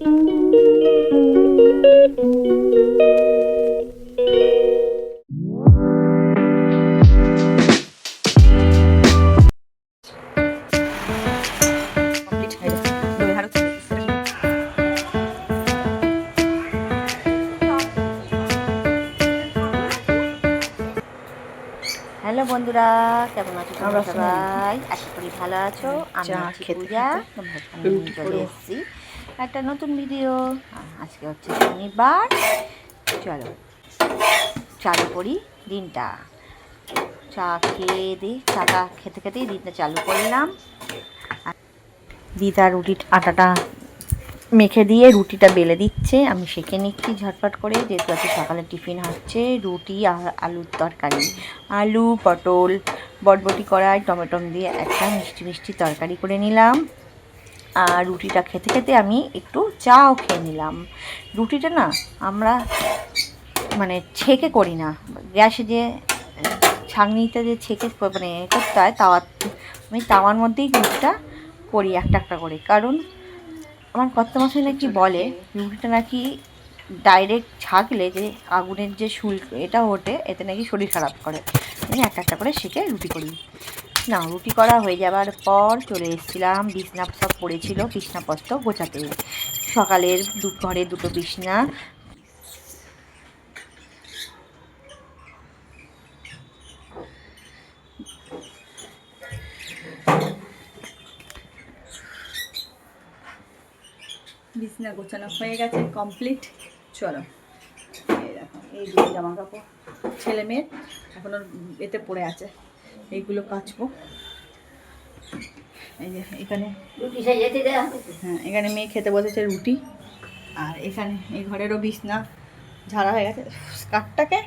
Hello বন্ধুরা, কেমন আছো তোমরা সবাই? আশা করি ভালো আছো। আমি আছি পূজা, চলে এসেছি একটা নতুন ভিডিও। আজকে হচ্ছে শনিবার। চলো চালু করি দিনটা। চা খেয়ে দিই, চাটা খেতে খেতেই দিনটা চালু করলাম। দিদা রুটির আটাটা মেখে দিয়ে রুটিটা বেলে দিচ্ছে, আমি সেঁকে নিচ্ছি ঝটপট করে, যেহেতু আজকে সকালে টিফিন হচ্ছে রুটি আর আলুর তরকারি। আলু পটল বটবটি কড়াই টমেটম দিয়ে একটা মিষ্টি মিষ্টি তরকারি করে নিলাম। আর রুটিটা খেতে খেতে আমি একটু চাও খেয়ে নিলাম। রুটিটা না আমরা মানে ছেঁকে করি না, গ্যাসে যে ছাঁকনিতে যে ছেঁকে মানে করতে হয় তাওয়া, আমি তাওয়ার মধ্যেই রুটিটা করি একটা একটা করে। কারণ আমার কর্তামশাই নাকি বলে রুটিটা নাকি ডাইরেক্ট ছাঁকলে যে আগুনের যে শুল্ক এটা ওঠে, এতে নাকি শরীর খারাপ করে। আমি একটা একটা করে সেঁকে রুটি করি। না, রুটি করা হয়ে যাবার পর চলে এসেছিলাম, বিছনা সব পড়েছিল বিছনাপত্র গোছাতে। সকালের ঘরে দুটো বিছনা, বিছনা গোছানো হয়ে গেছে কমপ্লিট। চলো এই দেখো, এই দুটো জামা কাপড় ছেলে মেয়ের এখনো এতে পড়ে আছে, এইগুলো কাচবো। এই যে এখানে হ্যাঁ, এখানে মেয়ে খেতে বসেছে রুটি। আর এখানে এই ঘরেরও বিছনা ঝাড়া হয়ে গেছে, স্কার্টটাকে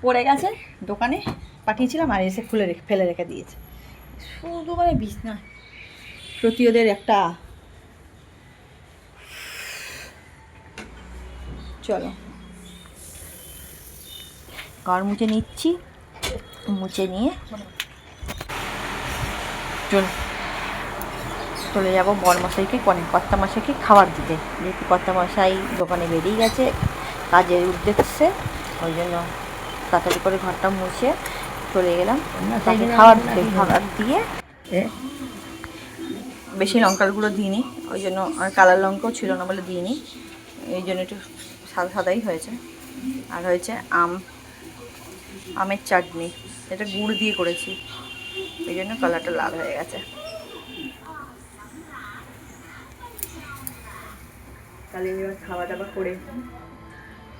পড়ে গেছে, দোকানে পাঠিয়েছিলাম আর এসে খুলে ফেলে রেখে দিয়েছে। শুধু মানে বিছনা প্রতি ওদের একটা। চলো ঘর মুছে নিচ্ছি, মুছে নিয়ে চলে যাবো বরমশাইকে কর্তামশাইকে খাবার দিতে, যেহেতু কর্তামশাই দোকানে বেরিয়ে গেছে কাজের উদ্দেশ্যে। ওই জন্য তাড়াতাড়ি করে ঘরটা মুছে চলে গেলাম তাকে খাবার দিতে। খাবার দিয়ে বেশি লঙ্কার গুঁড়ো দিইনি, ওই জন্য আর কালার লঙ্কাও ছিল না বলে দিইনি, এই জন্য একটু সাদা সাদাই হয়েছে। আর হয়েছে আমের চাটনি, এটা গুড় দিয়ে করেছি, এই জন্য কালারটা লাল হয়ে গেছে। তাহলে এবার খাওয়া দাওয়া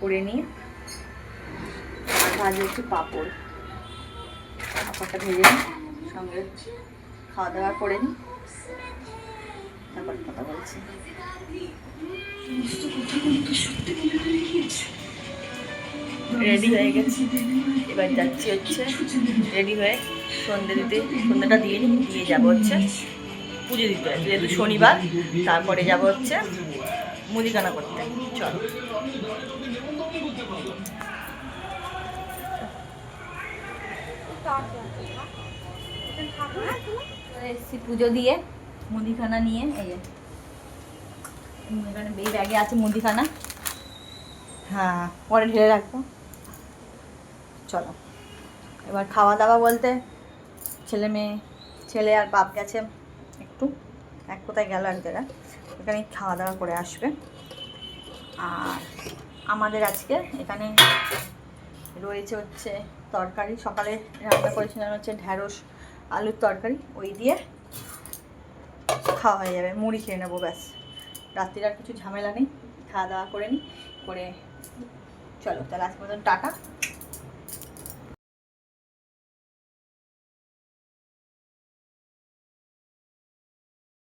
করে নিয়ে আর ভাজে একটু পাঁপড়টা ভেজে নিই, সঙ্গে খাওয়া দাওয়া করে নিই, তারপর কথা বলছি। রেডি হয়ে গেছি, এবার যাচ্ছি হচ্ছে রেডি হয়ে সন্ধ্যেটা দিয়ে যাবো হচ্ছে পুজো দিতে, যেহেতু শনিবার। তারপরে যাবো হচ্ছে মুদিখানা করতে। চলো এসছি পুজো দিয়ে, মুদিখানা নিয়ে। এই যে এই ব্যাগে আছে মুদিখানা, হ্যাঁ পরে ঢেলে রাখবো। চলো এবার খাওয়া দাওয়া বলতে ছেলে আর বাপ গেছে একটু, এক কোথায় গেল এক জায়গায়, এখানে খাওয়া দাওয়া করে আসবে। আর আমাদের আজকে এখানে রয়েছে হচ্ছে তরকারি, সকালে রান্না করেছিলাম হচ্ছে ঢ্যাঁড়স আলুর তরকারি, ওই দিয়ে খাওয়া হয়ে যাবে, মুড়ি খেয়ে নেবো ব্যাস। রাত্রির আর কিছু ঝামেলা নেই, খাওয়া দাওয়া করে নিই করে। চলো তাহলে আজকে মতন টাটা।